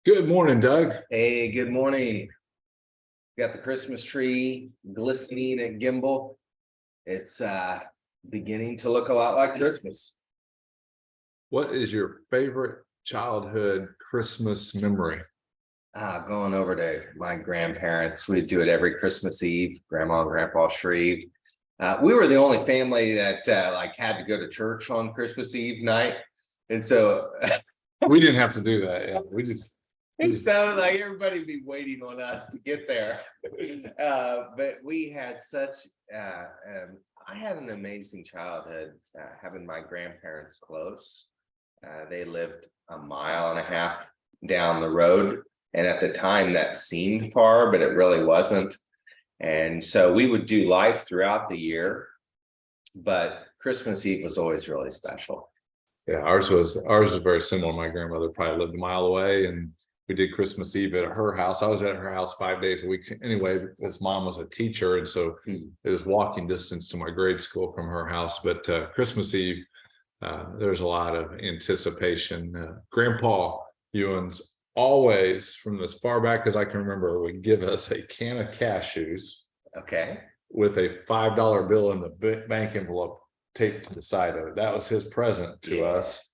Good morning, Doug. Hey, good morning. Got the Christmas tree glistening at Gimbal. It's beginning to look a lot like Christmas. What is your favorite childhood Christmas memory? Going over to my grandparents. We do it every Christmas Eve. Grandma and Grandpa Shreve. We were the only family that had to go to church on Christmas Eve night, and so We didn't have to do that. Yeah, it sounded like everybody would be waiting on us to get there. But we had such, I had an amazing childhood having my grandparents close. They lived a mile and a half down the road. And at the time that seemed far, but it really wasn't. And so we would do life throughout the year, but Christmas Eve was always really special. Yeah, ours was very similar. My grandmother probably lived a mile away, and we did Christmas Eve at her house. I was at her house 5 days a week anyway, because mom was a teacher, and so it was walking distance to my grade school from her house. But Christmas Eve, there's a lot of anticipation. Grandpa Ewan's always, from as far back as I can remember, would give us a can of cashews, Okay. with a $5 bill in the bank envelope taped to the side of it. That was his present to us.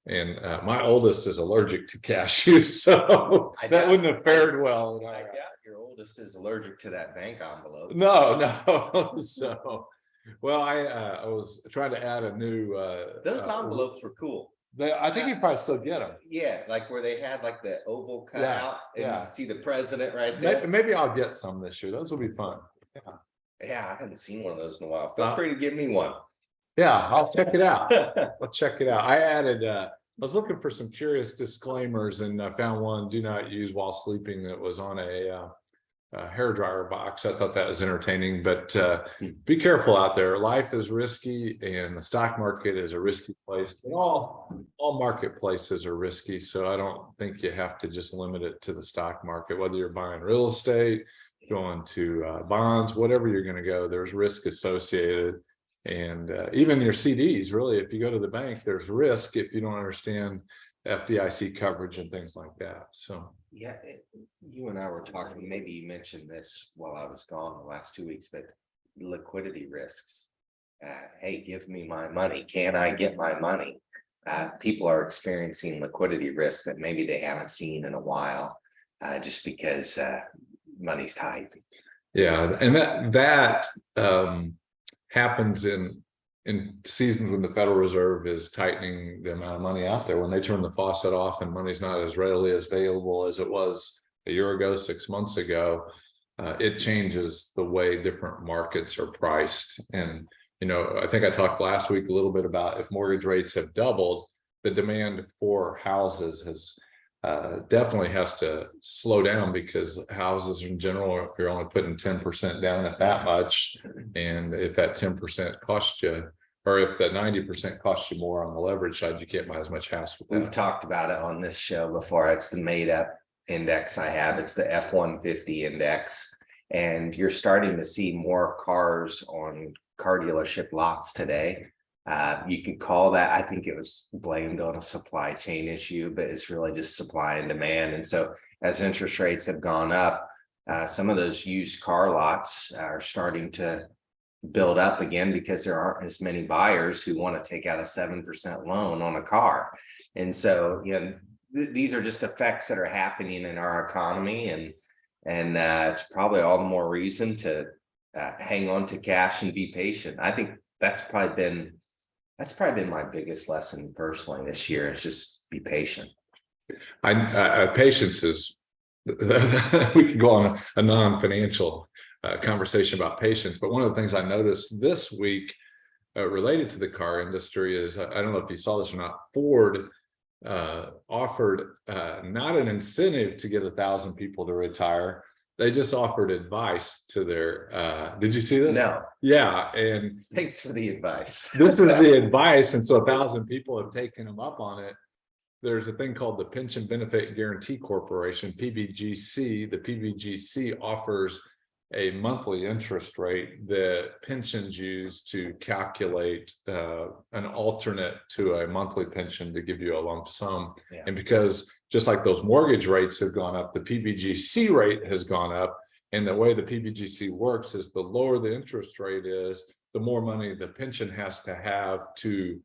And my oldest is allergic to cashews, so that wouldn't have fared well. I doubt your oldest is allergic to that bank envelope. No. So, well, I was trying to add a new. Those envelopes were cool. I think you probably still get them. Yeah, like where they had like the oval cut out, and you see the president right there. Maybe I'll get some this year. Those will be fun. Yeah, I haven't seen one of those in a while. Feel free to give me one. Yeah, I'll check it out. I'll check it out. I added. I was looking for some curious disclaimers, and I found one: "Do not use while sleeping." That was on a hairdryer box. I thought that was entertaining, but be careful out there. Life is risky, and the stock market is a risky place. And all marketplaces are risky, so I don't think you have to just limit it to the stock market. Whether you're buying real estate, going to bonds, whatever you're going to go, there's risk associated. And even your CDs, really, if you go to the bank, there's risk if you don't understand FDIC coverage and things like that. So yeah, you and I were talking, maybe you mentioned this while I was gone the last 2 weeks, but liquidity risks. Hey, give me my money. Can I get my money? People are experiencing liquidity risk that maybe they haven't seen in a while, just because money's tight. Yeah, and that happens in seasons when the Federal Reserve is tightening the amount of money out there. When they turn the faucet off and money's not as readily as available as it was a year ago, 6 months ago, it changes the way different markets are priced. And I think I talked last week a little bit about, if mortgage rates have doubled, the demand for houses has definitely has to slow down, because houses in general, if you're only putting 10% down, at that much, and if that 10% costs you, or if that 90% costs you more on the leverage side, you can't buy as much house. We've talked about it on this show before. It's the made up index I have. It's the F-150 index, and you're starting to see more cars on car dealership lots today. You can call that, I think it was blamed on a supply chain issue, but it's really just supply and demand. And so as interest rates have gone up, some of those used car lots are starting to build up again, because there aren't as many buyers who want to take out a 7% loan on a car. And so, these are just effects that are happening in our economy, and it's probably all the more reason to hang on to cash and be patient. I think that's probably been my biggest lesson personally this year, is just be patient. Patience is, we could go on a non-financial conversation about patience, but one of the things I noticed this week related to the car industry is, I don't know if you saw this or not, Ford offered not an incentive to get 1,000 people to retire. They just offered advice to their, did you see this? No. Yeah. And thanks for the advice. This is the advice. And so 1,000 people have taken them up on it. There's a thing called the Pension Benefit Guarantee Corporation, PBGC. The PBGC offers a monthly interest rate that pensions use to calculate an alternate to a monthly pension to give you a lump sum. Yeah. And because just like those mortgage rates have gone up, the PBGC rate has gone up. And the way the PBGC works is the lower the interest rate is, the more money the pension has to have to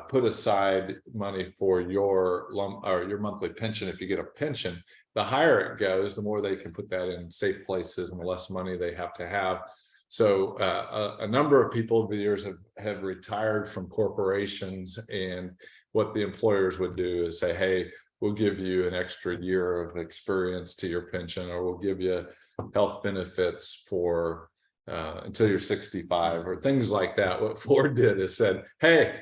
put aside money for your lump or your monthly pension. If you get a pension, the higher it goes, the more they can put that in safe places and the less money they have to have. So a number of people over the years have retired from corporations, and what the employers would do is say, hey, we'll give you an extra year of experience to your pension, or we'll give you health benefits for until you're 65 or things like that. What Ford did is said, hey,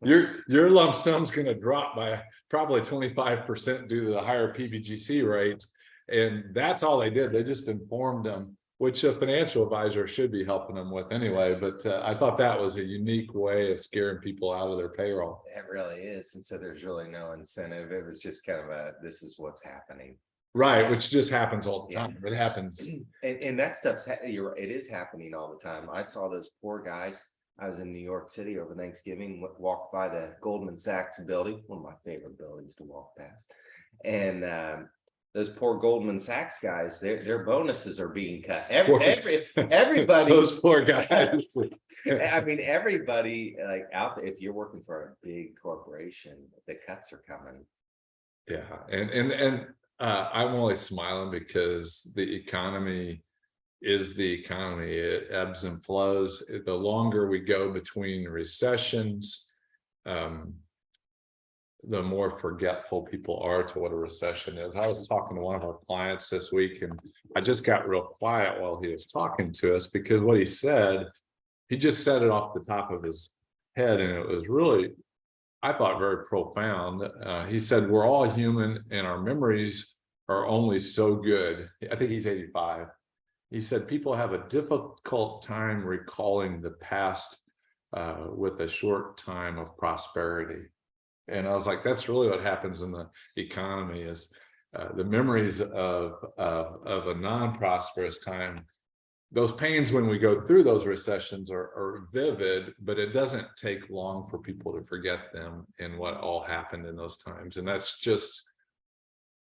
your lump sum's going to drop by probably 25% due to the higher PBGC rate. And that's all they did. They just informed them, which a financial advisor should be helping them with anyway. But I thought that was a unique way of scaring people out of their payroll. It really is. And so there's really no incentive. It was just kind of this is what's happening. Right, which just happens all the time. It happens. And that stuff's, it is happening all the time. I saw those poor guys. I was in New York City over Thanksgiving, walked by the Goldman Sachs building, one of my favorite buildings to walk past. And those poor Goldman Sachs guys, their bonuses are being cut. Everybody, Those poor guys. I mean, everybody like out there, if you're working for a big corporation, the cuts are coming. Yeah, and I'm only smiling because the economy is the economy. It ebbs and flows. The longer we go between recessions, the more forgetful people are to what a recession is. I was talking to one of our clients this week, and I just got real quiet while he was talking to us, because what he said, he just said it off the top of his head, and it was really, I thought, very profound. He said, we're all human and our memories are only so good. I think he's 85. He said people have a difficult time recalling the past with a short time of prosperity. And I was like, that's really what happens in the economy, is the memories of a non-prosperous time. Those pains when we go through those recessions are vivid, but it doesn't take long for people to forget them and what all happened in those times. And that's just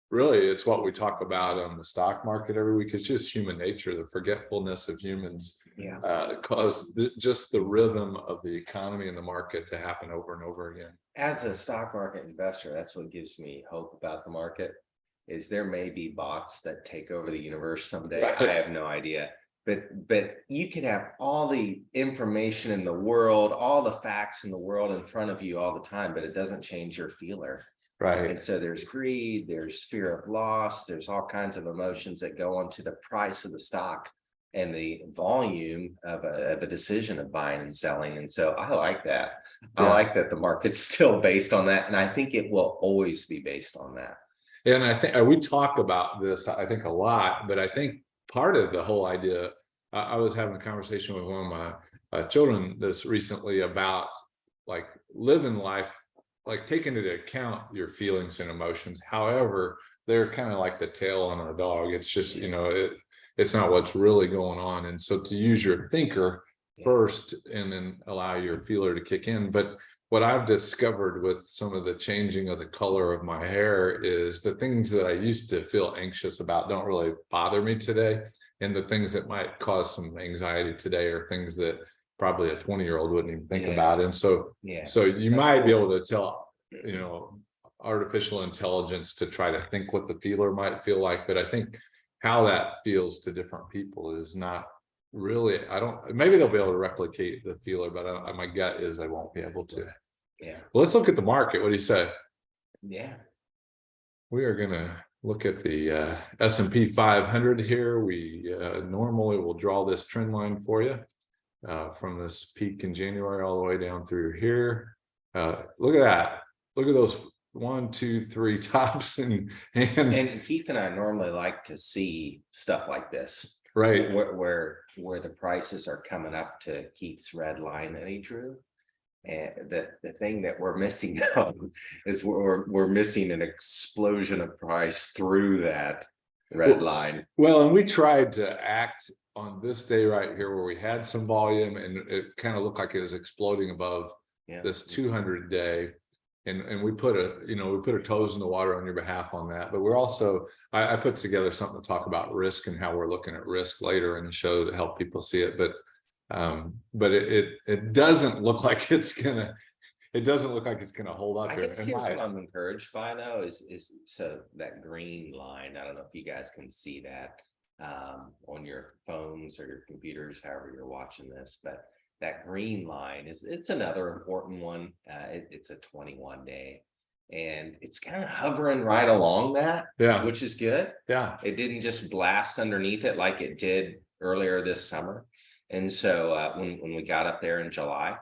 really, it's what we talk about on the stock market every week. It's just human nature, the forgetfulness of humans cause just the rhythm of the economy and the market to happen over and over again. As a stock market investor, that's what gives me hope about the market, is there may be bots that take over the universe someday. Right. I have no idea. But you could have all the information in the world, all the facts in the world in front of you all the time, but it doesn't change your feeler. Right. And so there's greed, there's fear of loss, there's all kinds of emotions that go onto the price of the stock and the volume of a decision of buying and selling. And so I like that. I like that the market's still based on that. And I think it will always be based on that. And I think we talk about this, I think, a lot, but I think part of the whole idea, I was having a conversation with one of my children this recently about like living life, like taking into account your feelings and emotions. However, they're kind of like the tail on a dog. It's just, it's not what's really going on. And so to use your thinker first and then allow your feeler to kick in. But what I've discovered with some of the changing of the color of my hair is the things that I used to feel anxious about don't really bother me today. And the things that might cause some anxiety today are things that probably a 20-year-old wouldn't even think about. And so, so you might be able to tell, artificial intelligence to try to think what the feeler might feel like. But I think how that feels to different people is not really, maybe they'll be able to replicate the feeler, but my gut is they won't be able to. Yeah. Well, let's look at the market. What do you say? Yeah. We are going to look at the S&P 500 here. We normally will draw this trend line for you from this peak in January all the way down through here. Look at that. Look at those 1, 2, 3 tops. And Keith and I normally like to see stuff like this. Right. Where the prices are coming up to Keith's red line that he drew. And the thing that we're missing is we're missing an explosion of price through that red line. Well, and we tried to act on this day right here where we had some volume and it kind of looked like it was exploding above this 200 day. And we put our toes in the water on your behalf on that. But we're also, I put together something to talk about risk and how we're looking at risk later in the show to help people see it. But it doesn't look like it's gonna hold up I here. guess here's what I'm encouraged by though is so that green line. I don't know if you guys can see that on your phones or your computers, however you're watching this, but that green line it's another important one. It's a 21 day and it's kind of hovering right along that, which is good. It didn't just blast underneath it like it did earlier this summer. And so when we got up there in July,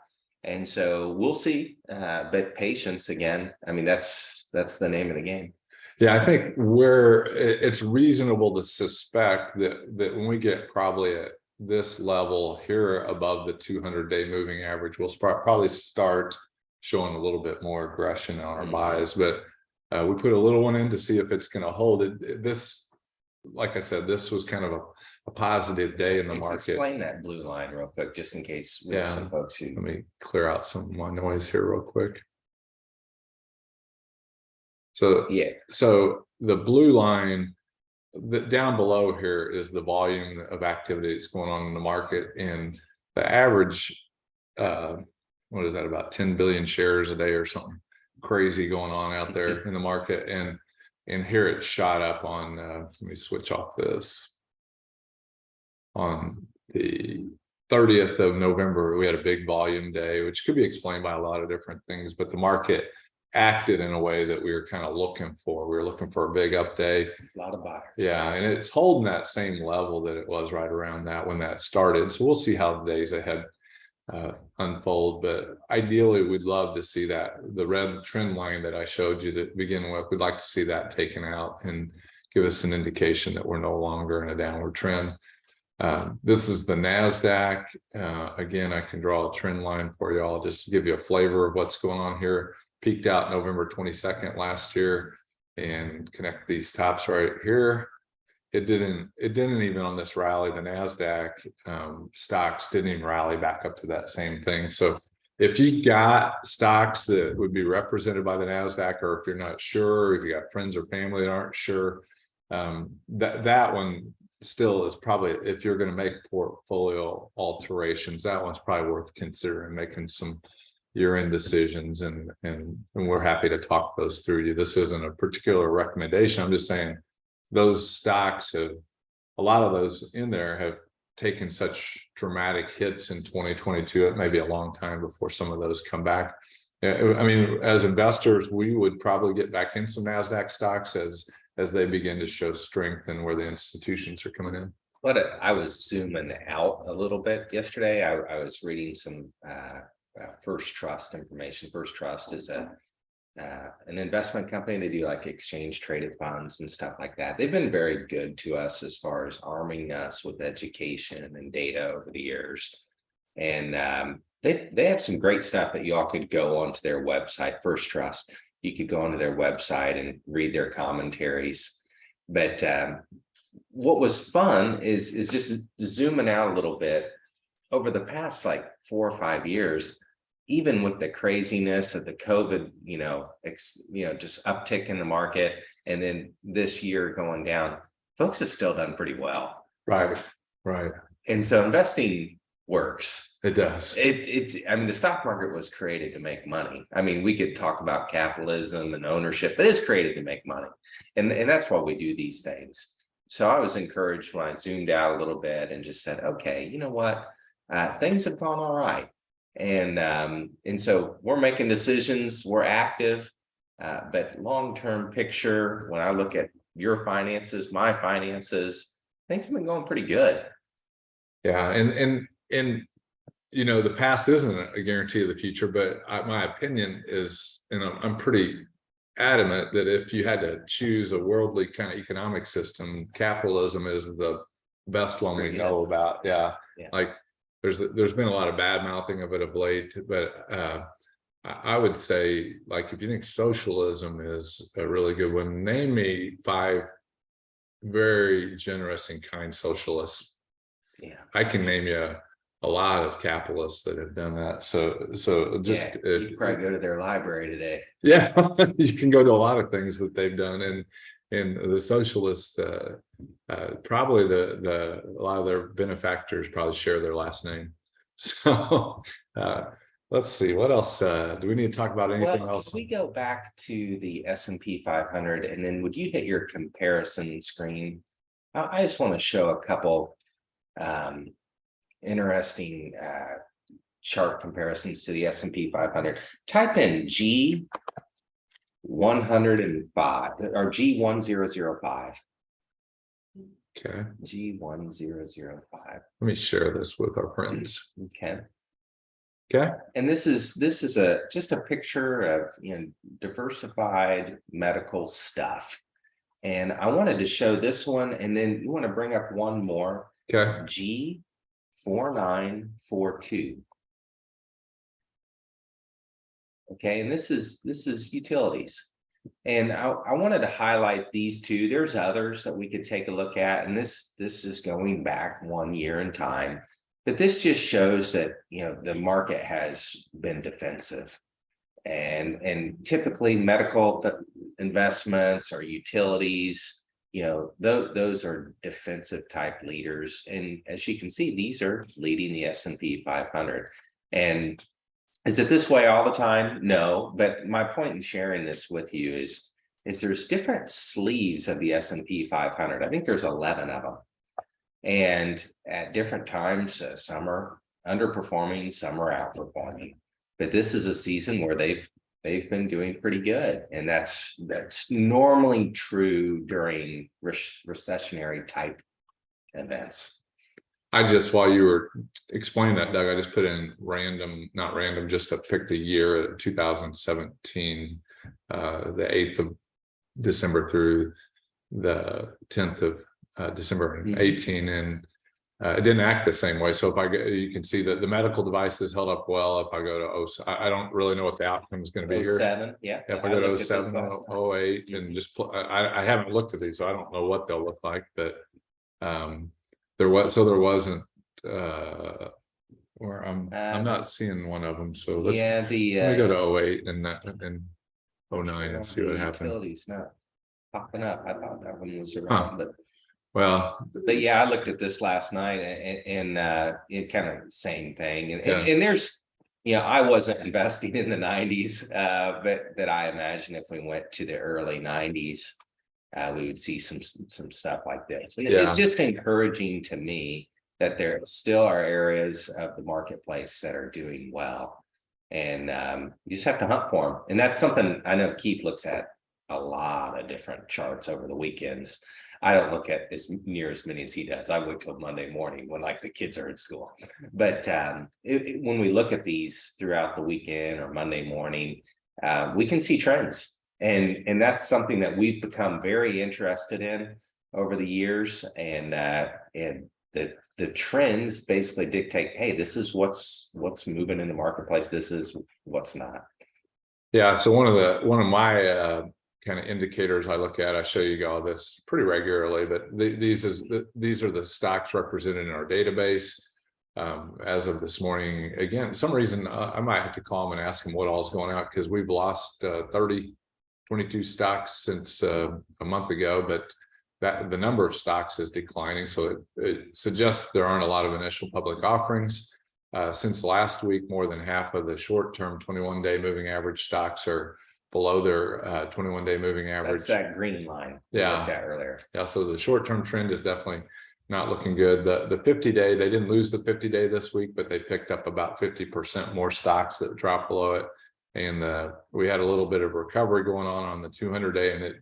and so we'll see, but patience again. I mean, that's the name of the game. Yeah, I think it's reasonable to suspect that when we get probably at this level here above the 200-day moving average, we'll probably start showing a little bit more aggression on our buys. But we put a little one in to see if it's going to hold it. This, like I said, this was kind of a positive day in the market. Explain that blue line real quick, just in case we have some folks who. Let me clear out some of my noise here real quick. So so the blue line down below here is the volume of activity that's going on in the market, and the average, what is that, about 10 billion shares a day or something crazy going on out there in the market. And here it shot up on, let me switch off this. On the 30th of November, we had a big volume day, which could be explained by a lot of different things, but the market acted in a way that we were kind of looking for. We were looking for a big up day. A lot of buyers. Yeah, and it's holding that same level that it was right around that when that started. So we'll see how the days ahead unfold, but ideally we'd love to see that the red trend line that I showed you to begin with, we'd like to see that taken out and give us an indication that we're no longer in a downward trend. This is the NASDAQ. Again, I can draw a trend line for y'all just to give you a flavor of what's going on here. Peaked out November 22nd last year and connect these tops right here. It didn't even on this rally, the NASDAQ stocks didn't even rally back up to that same thing. So if you got stocks that would be represented by the NASDAQ, or if you're not sure, if you got friends or family that aren't sure, that one still is probably, if you're going to make portfolio alterations, that one's probably worth considering making some year-end decisions, and we're happy to talk those through you. This isn't a particular recommendation. I'm just saying those stocks have, a lot of those in there have taken such dramatic hits in 2022. It may be a long time before some of those come back. I mean, as investors, we would probably get back in some NASDAQ stocks as they begin to show strength and where the institutions are coming in. But I was zooming out a little bit yesterday. I was reading some First Trust information. First Trust is an investment company. They do like exchange traded funds and stuff like that. They've been very good to us as far as arming us with education and data over the years. And they have some great stuff that y'all could go onto their website, First Trust. You could go onto their website and read their commentaries. But what was fun is just zooming out a little bit. Over the past like 4 or 5 years, even with the craziness of the COVID, just uptick in the market, and then this year going down, folks have still done pretty well. Right. And so investing works. It does. I mean, the stock market was created to make money. I mean, we could talk about capitalism and ownership, but it's created to make money. And that's why we do these things. So I was encouraged when I zoomed out a little bit and just said, okay, you know what? Things have gone all right. And so we're making decisions, we're active, but long-term picture, when I look at your finances, my finances, things have been going pretty good. Yeah. And the past isn't a guarantee of the future, but my opinion is, and I'm pretty adamant that if you had to choose a worldly kind of economic system, capitalism is the best one we know about. Yeah. Like there's been a lot of bad mouthing of it of late, but I would say, like, if you think socialism is a really good one, name me 5 very generous and kind socialists. Yeah. I can name you a lot of capitalists that have done that. So just You could probably go to their library today. yeah, you can go to a lot of things that they've done, and the socialists probably a lot of their benefactors probably share their last name. So let's see, what else do we need to talk about? Anything else? Can we go back to the S&P 500, and then would you hit your comparison screen? I just want to show a couple interesting chart comparisons to the S&P 500. Type in G105 or G1005. Okay. G1005. Let me share this with our friends. Okay. Okay. And this is just a picture of diversified medical stuff. And I wanted to show this one, and then you want to bring up one more. Okay. G4942. Okay, and this is utilities. And I wanted to highlight these two. There's others that we could take a look at, and this is going back 1 year in time. But this just shows that the market has been defensive, and typically medical investments or utilities, those are defensive type leaders. And as you can see, these are leading the S&P 500. And is it this way all the time? No, but my point in sharing this with you is there's different sleeves of the S&P 500. I think there's 11 of them. And at different times, some are underperforming, some are outperforming. But this is a season where they've been doing pretty good, and that's normally true during recessionary type events. While you were explaining that, Doug, I just put in not random, just to pick the year 2017, the 8th of December through the 10th of December 18, and it didn't act the same way. So if you can see that the medical devices held up well. If I go to I don't really know what the outcome is going to be here. 07, yeah. If I go to 07, 08, and just I haven't looked at these, so I don't know what they'll look like, but there wasn't where I'm not seeing one of them. So let's let me go to 08 and 09 and see what happened. Utilities not popping up. I thought that one was around, but yeah, I looked at this last night, and it kind of same thing. And there's, I wasn't investing in the 90s, but I imagine if we went to the early 90s, we would see some stuff like this. It's just encouraging to me that there still are areas of the marketplace that are doing well, and you just have to hunt for them. And that's something I know Keith looks at a lot of different charts over the weekends. I don't look at as many as he does. I wait till Monday morning when the kids are at school. But when we look at these throughout the weekend or Monday morning, we can see trends. And that's something that we've become very interested in over the years. And the trends basically dictate, hey, this is what's moving in the marketplace. This is what's not. Yeah. So one of my kind of indicators I look at, I show you all this pretty regularly, but these are the stocks represented in our database as of this morning. Again, some reason I might have to call them and ask them what all is going out, because we've lost 22 stocks since a month ago, but the number of stocks is declining. So it suggests there aren't a lot of initial public offerings. Since last week, more than half of the short-term 21-day moving average stocks are below their 21-day moving average. That's that green line we looked at earlier. Yeah, so the short-term trend is definitely not looking good. The 50-day, they didn't lose the 50-day this week, but they picked up about 50% more stocks that dropped below it. And we had a little bit of recovery going on the 200-day, and it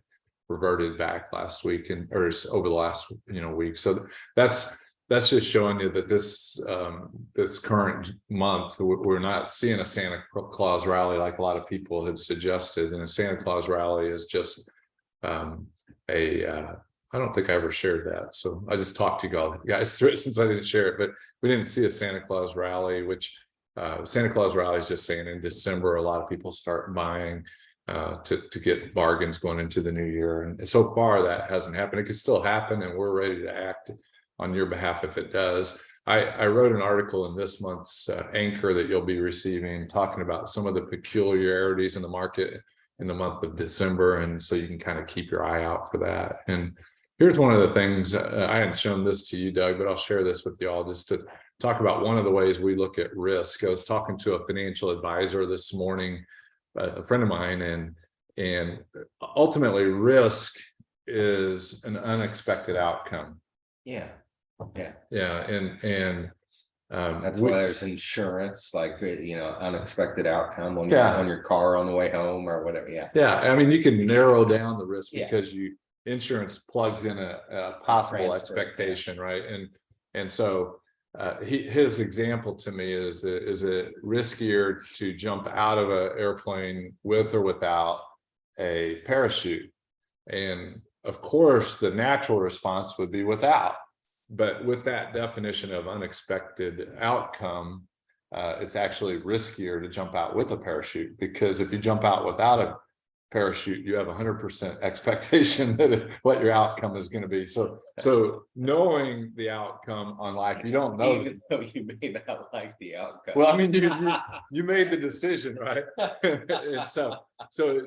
reverted back last week or over the last week. So that's just showing you that this current month, we're not seeing a Santa Claus rally like a lot of people had suggested. And a Santa Claus rally is just I don't think I ever shared that. So I just talked to you guys through it since I didn't share it, but we didn't see a Santa Claus rally, which Santa Claus rally is just saying in December, a lot of people start buying. to get bargains going into the new year. And so far that hasn't happened. It could still happen, and we're ready to act on your behalf if it does. I wrote an article in this month's Anchor that you'll be receiving, talking about some of the peculiarities in the market in the month of December. And so you can kind of keep your eye out for that. And here's one of the things, I hadn't shown this to you, Doug, but I'll share this with you all just to talk about one of the ways we look at risk. I was talking to a financial advisor this morning, a friend of mine, and ultimately risk is an unexpected outcome. Yeah. And that's why there's insurance, like, unexpected outcome on your car on the way home or whatever. I mean, you can narrow down the risk because insurance plugs in a possible expectation, right? And so his example to me is it riskier to jump out of an airplane with or without a parachute? And of course the natural response would be without. But with that definition of unexpected outcome, it's actually riskier to jump out with a parachute, because if you jump out without a parachute, you have 100% expectation that what your outcome is going to be. So knowing the outcome on life, you don't know. Even though you may not like the outcome. Well, I mean, you made the decision, right? And so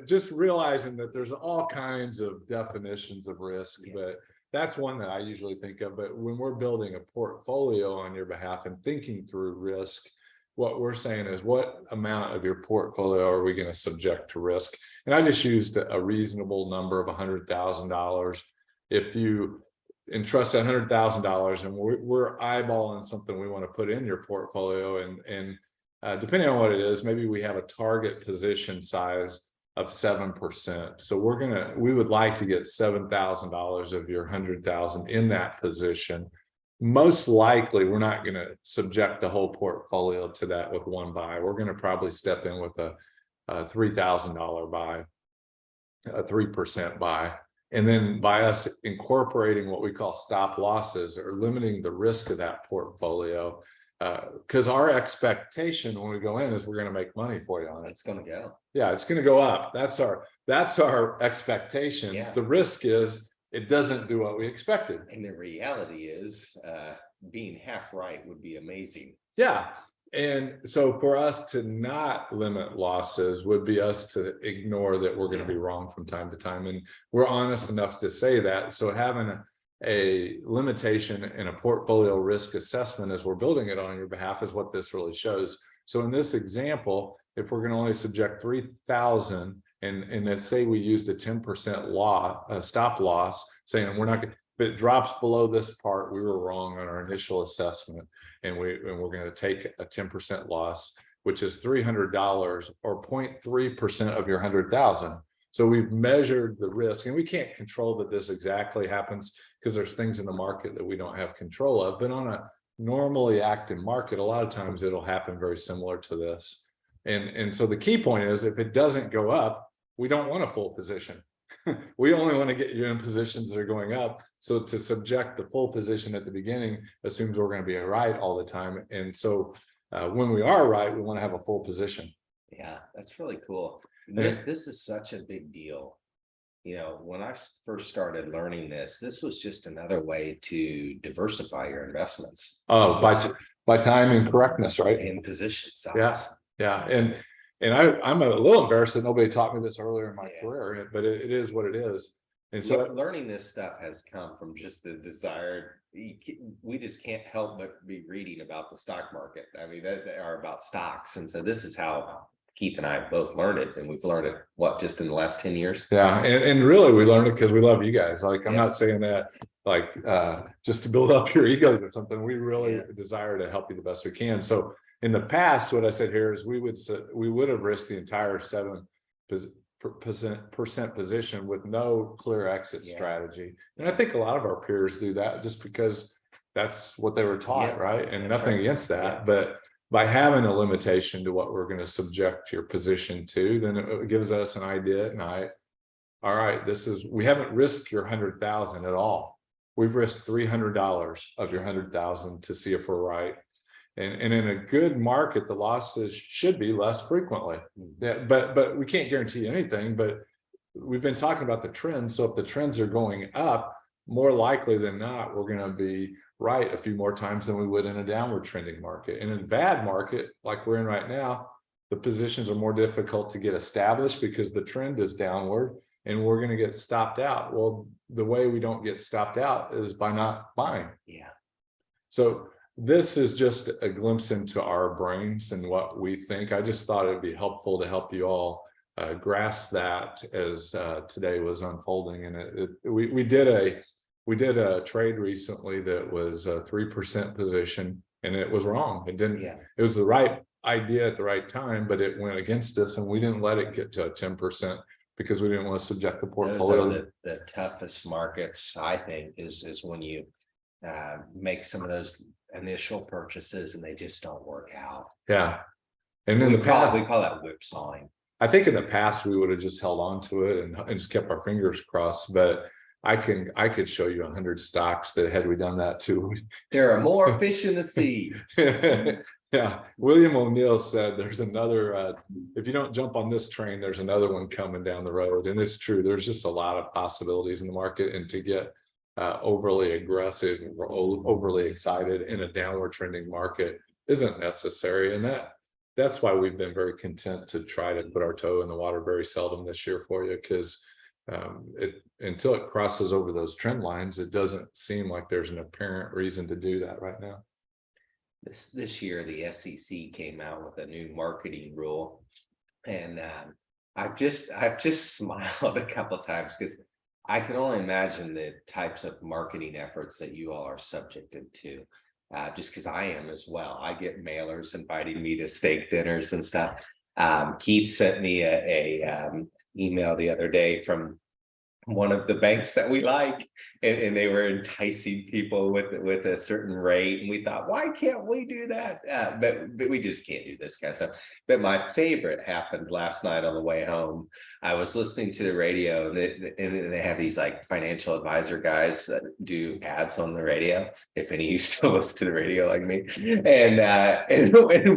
just realizing that there's all kinds of definitions of risk, but that's one that I usually think of. But when we're building a portfolio on your behalf and thinking through risk, what we're saying is, what amount of your portfolio are we going to subject to risk? And I just used a reasonable number of $100,000. If you entrust $100,000 and we're eyeballing something we want to put in your portfolio, and depending on what it is, maybe we have a target position size of 7%. So we would like to get $7,000 of your 100,000 in that position. Most likely, we're not going to subject the whole portfolio to that with one buy. We're going to probably step in with a $3,000 buy, a 3% buy. And then by us incorporating what we call stop losses, or limiting the risk of that portfolio, because our expectation when we go in is we're going to make money for you on it. It's going to go. Yeah, it's going to go up. That's our expectation. Yeah. The risk is it doesn't do what we expected. And the reality is, being half right would be amazing. Yeah. And so for us to not limit losses would be us to ignore that we're going to be wrong from time to time. And we're honest enough to say that. So having a limitation in a portfolio risk assessment as we're building it on your behalf is what this really shows. So in this example, if we're going to only subject 3,000, and let's say we used a 10% stop loss, saying we're not going, if it drops below this part, we were wrong on our initial assessment, and we're going to take a 10% loss, which is $300 or 0.3% of your 100,000. So we've measured the risk, and we can't control that this exactly happens because there's things in the market that we don't have control of. But on a normally active market, a lot of times it'll happen very similar to this. And so the key point is, if it doesn't go up, we don't want a full position. We only want to get you in positions that are going up. So to subject the full position at the beginning assumes we're going to be right all the time. And so when we are right, we want to have a full position. Yeah, that's really cool. This is such a big deal. When I first started learning this was just another way to diversify your investments. Oh, by time and correctness, right? In position size. Yeah. And I'm a little embarrassed that nobody taught me this earlier in my career, but it is what it is. And so learning this stuff has come from just the desire. We just can't help but be reading about the stock market. I mean, they are about stocks. And so this is how Keith and I both learned it. And we've learned it, just in the last 10 years? Yeah. And really, we learned it because we love you guys. Like, I'm not saying that just to build up your egos or something. We really desire to help you the best we can. So in the past, what I said here is we would have risked the entire 7% position with no clear exit strategy. And I think a lot of our peers do that just because that's what they were taught, right? And nothing against that, but by having a limitation to what we're going to subject your position to, then it gives us an idea. And all right, we haven't risked your 100,000 at all. We've risked $300 of your 100,000 to see if we're right. And in a good market, the losses should be less frequently. Yeah, but we can't guarantee anything, but we've been talking about the trends. So if the trends are going up, more likely than not, we're going to be right a few more times than we would in a downward trending market. And in a bad market, like we're in right now, the positions are more difficult to get established because the trend is downward and we're going to get stopped out. Well, the way we don't get stopped out is by not buying. Yeah. So this is just a glimpse into our brains and what we think. I just thought it'd be helpful to help you all grasp that as today was unfolding. And we did a trade recently that was a 3% position, and it was wrong. It didn't. Yeah. It was the right idea at the right time, but it went against us, and we didn't let it get to 10% because we didn't want to subject the portfolio. Those are the toughest markets, I think, is when you make some of those initial purchases and they just don't work out. Yeah. And in we the past, we call that whipsawing. I think in the past we would have just held on to it and just kept our fingers crossed, but I could show you 100 stocks that had we done that too. There are more fish in the sea. Yeah, William O'Neill said there's another if you don't jump on this train, there's another one coming down the road. And it's true, there's just a lot of possibilities in the market, and to get overly aggressive or overly excited in a downward trending market isn't necessary. And that's why we've been very content to try to put our toe in the water very seldom this year for you, because until it crosses over those trend lines, it doesn't seem like there's an apparent reason to do that right now. This year, the SEC came out with a new marketing rule, and I've just smiled a couple of times because I can only imagine the types of marketing efforts that you all are subjected to. Just because I am as well. I get mailers inviting me to steak dinners and stuff. Keith sent me a email the other day from one of the banks that we like, and they were enticing people with a certain rate, and we thought, why can't we do that? But we just can't do this kind of stuff. But my favorite happened last night on the way home. I was listening to the radio, and they have these like financial advisor guys that do ads on the radio, if any of you still listen to the radio like me. And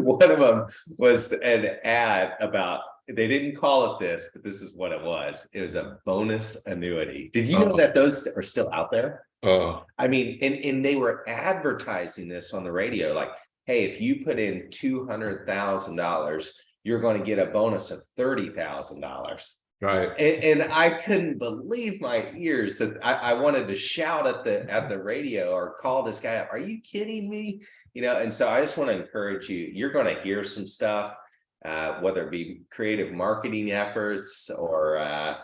one of them was an ad about, they didn't call it this, but this is what it was. It was a bonus annuity. Did you know that those are still out there? Oh, I mean, and they were advertising this on the radio, like, hey, if you put in $200,000, you're going to get a bonus of $30,000. right. And I couldn't believe my ears. That I wanted to shout at the radio or call this guy up. Are you kidding me? You know, and so I just want to encourage you. You're going to hear some stuff. Whether it be creative marketing efforts or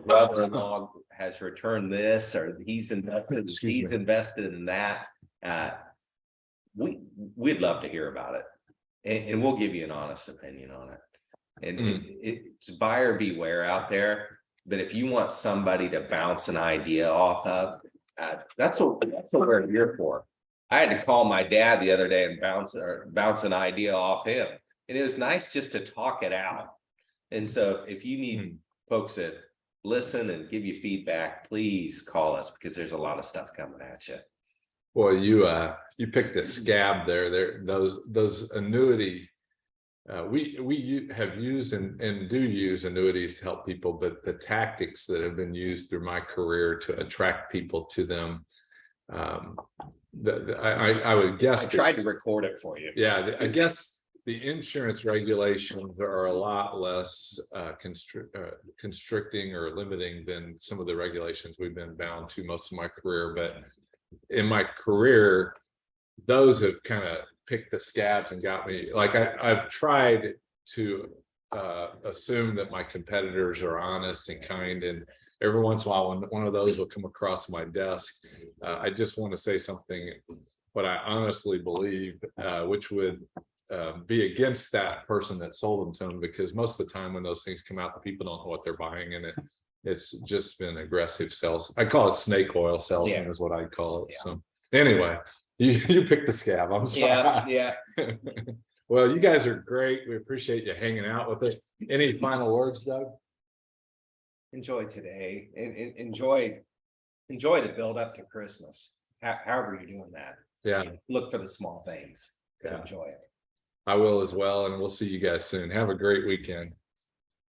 brother-in-law has returned this, or he's invested in that. We'd love to hear about it, and we'll give you an honest opinion on it. And it's buyer beware out there. But if you want somebody to bounce an idea off of, that's what we're here for. I had to call my dad the other day and bounce an idea off him. And it was nice just to talk it out. And so if you need folks that listen and give you feedback, please call us, because there's a lot of stuff coming at you. Well, you picked a scab there. Those annuity. We have used and do use annuities to help people, but the tactics that have been used through my career to attract people to them, I would guess. I tried to record it for you. Yeah, I guess the insurance regulations are a lot less constricting or limiting than some of the regulations we've been bound to most of my career. But in my career, those have kind of picked the scabs and got me. Like I've tried to assume that my competitors are honest and kind, and every once in a while when one of those will come across my desk, I just want to say something what I honestly believe, which would be against that person that sold them to them, because most of the time when those things come out, the people don't know what they're buying, and it's just been aggressive sales. I call it snake oil salesman, is what I call it. Yeah. So anyway, you picked the scab. I'm sorry. Yeah. Well, you guys are great. We appreciate you hanging out with us. Any final words, Doug? Enjoy today, and enjoy the build up to Christmas. However you're doing that. Yeah. Look for the small things. to Yeah. enjoy it. I will as well, and we'll see you guys soon. Have a great weekend.